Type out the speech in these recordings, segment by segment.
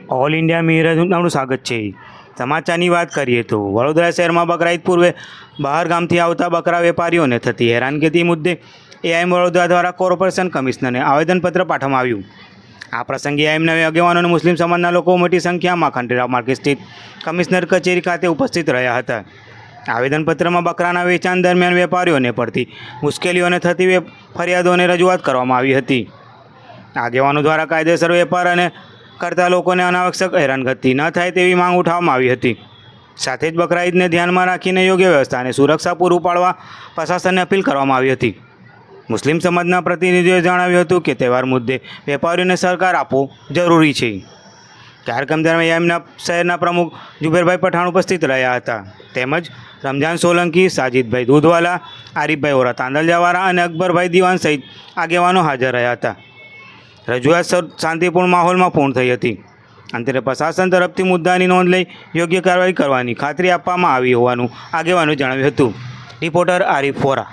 All India મીડિયાનું સ્વાગત છે। સમાચારની વાત કરીએ તો વડોદરા શહેરમાં બકરા ઈદ પૂર્વે બહાર ગામથી આવતા બકરા વેપારીઓને થતી હેરાનગતિ મુદ્દે એઆઈએમ વડોદરા દ્વારા કોર્પોરેશન કમિશનરને આવેદનપત્ર પાઠવવામાં આવ્યું। આ પ્રસંગે એઆઈએમના આગેવાનો અને મુસ્લિમ સમાજના લોકો મોટી સંખ્યામાં ખંડેરાવ માર્કેટ સ્થિત કમિશનર કચેરી ખાતે ઉપસ્થિત રહ્યા હતા। આવેદનપત્રમાં બકરાના વેચાણ દરમિયાન વેપારીઓને પડતી મુશ્કેલીઓને થતી ફરિયાદોને રજૂઆત કરવામાં આવી હતી। આગેવાનો દ્વારા કાયદેસર વેપાર અને કરતા લોકોને અનાવશ્યક હેરાનગતિ ન થાય તેવી માંગ ઉઠાવવામાં આવી હતી। સાથે જ બકરા ઈદને ધ્યાનમાં રાખીને યોગ્ય વ્યવસ્થા અને સુરક્ષા પૂરું પાડવા પ્રશાસનને અપીલ કરવામાં આવી હતી। મુસ્લિમ સમાજના પ્રતિનિધિઓએ જણાવ્યું હતું કે તહેવાર મુદ્દે વેપારીઓને સહકાર આપવો જરૂરી છે। કાર્યક્રમ દરમિયાન એઆઈએમના શહેરના પ્રમુખ જુબેરભાઈ પઠાણ ઉપસ્થિત રહ્યા હતા, તેમજ રમજાન સોલંકી, સાજીદભાઈ દૂધવાલા, આરીફભાઈ ઓરા તાંદલજાવાળા અને અકબરભાઈ દિવાન સહિત આગેવાનો હાજર રહ્યા હતા। રજૂઆત શાંતિપૂર્ણ માહોલમાં પૂર્ણ થઈ હતી। અંતે પ્રશાસન તરફથી મુદ્દાની નોંધ લઈ યોગ્ય કાર્યવાહી કરવાની ખાતરી આપવામાં આવી હોવાનું આગેવાનોએ જણાવ્યું હતું। રિપોર્ટર આરીફ ઓરા।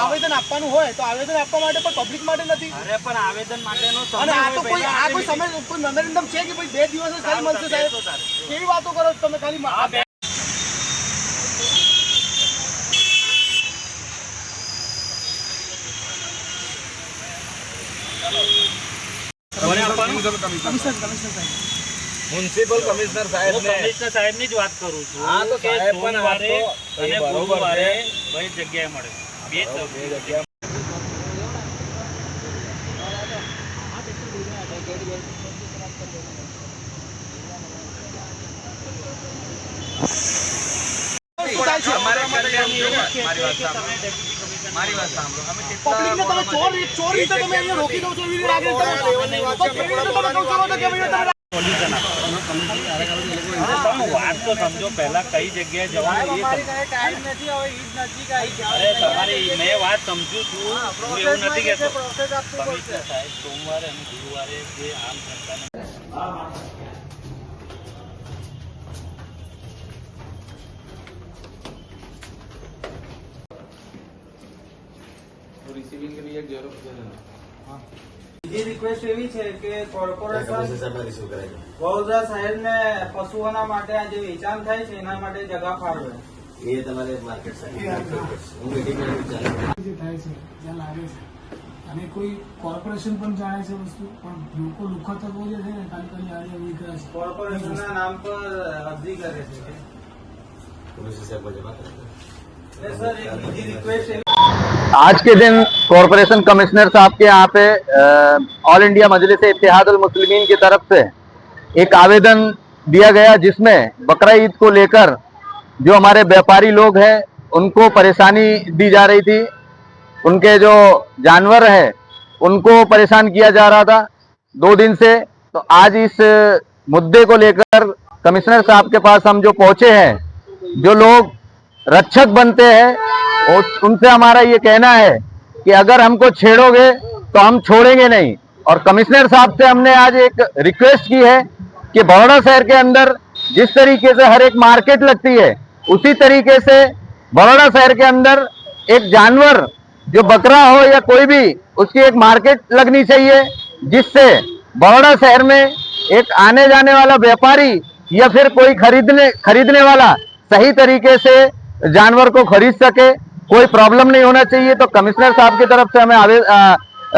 आवेदन आपવાનું હોય તો આવેદન આપવા માટે પણ પબ્લિક માટે નથી। અરે પણ આવેદન માટેનો સમય અને આ તો કોઈ સમય કોઈ મેમોરેન્ડમ છે કે ભાઈ 2 દિવસ જ ખાલી મળશે સાહેબ? કેવી વાતો કરો છો તમે? ખાલી મ્યુનિસિપલ કમિશનર સાહેબની જ વાત કરું છું। હા તો સાહેબ પણ સોમવારે અને ગુરુવારે બે જગ્યાએ મળે, બે જગ્યાએ। મારી વાત સાંભળો, અમે પબ્લિકને તમે ચોર રીતે તમે અહીંયા રોકી દો છો, એવી લાગે છે વાત તો સમજો, પહેલા કઈ જગ્યાએ જવાનું ટાઈમ નથી, હવે ઈદ નજીક આવી છે। અરે તમારી મેં વાત સમજુ છું, હું એવું નથી કહેતો। કમિશનર સાહેબ સોમવારે અને ગુરુવારે જે આમ જનતાને रिसीविंग के लिए जेरोक्स देना। हाँ, ये रिक्वेस्ट એવી છે કે કોર્પોરેશન વડોદરા શહેરને પશુઓના માટે આ જે વેચાણ થાય છે એના માટે જગા ફાળવે। એ તમારે માર્કેટ સાઈડ હું મીટિંગ જે થાય છે ત્યાં લાગે છે અને કોઈ કોર્પોરેશન પણ જાણે છે વસ્તુ, પણ લોકો લુખા તત્વો જે છે ને ખાલી આજે એવી કરે છે, કોર્પોરેશનના નામ પર અરજી કરે છે। पुलिस से जमा करते सर एक બીજી रिक्वेस्ट आज के दिन कॉरपोरेशन कमिश्नर साहब के यहाँ पे ऑल इंडिया मजलिस इत्तेहादुल मुस्लिमीन की तरफ से एक आवेदन दिया गया, जिसमें बकरा ईद को लेकर जो हमारे व्यापारी लोग हैं उनको परेशानी दी जा रही थी। उनके जो जानवर है उनको परेशान किया जा रहा था 2 दिन से। तो आज इस मुद्दे को लेकर कमिश्नर साहब के पास हम जो पहुंचे हैं, जो लोग रक्षक बनते हैं और उनसे हमारा ये कहना है कि अगर हमको छेड़ोगे तो हम छोड़ेंगे नहीं। और कमिश्नर साहब से हमने आज एक रिक्वेस्ट की है कि बड़ौदा शहर के अंदर जिस तरीके से हर एक मार्केट लगती है, उसी तरीके से बड़ौदा शहर के अंदर एक जानवर जो बकरा हो या कोई भी, उसकी एक मार्केट लगनी चाहिए, जिससे बड़ौदा शहर में एक आने जाने वाला व्यापारी या फिर कोई खरीदने वाला सही तरीके से जानवर को खरीद सके, कोई प्रॉब्लम नहीं होना चाहिए। तो कमिश्नर साहब की तरफ से हमें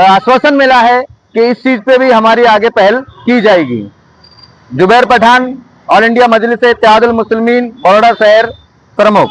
आश्वासन मिला है कि इस चीज पे भी हमारी आगे पहल की जाएगी। जुबैर पठान, ऑल इंडिया मजलिस इत्तेहादुल मुस्लिमीन, बड़ौदा शहर प्रमुख।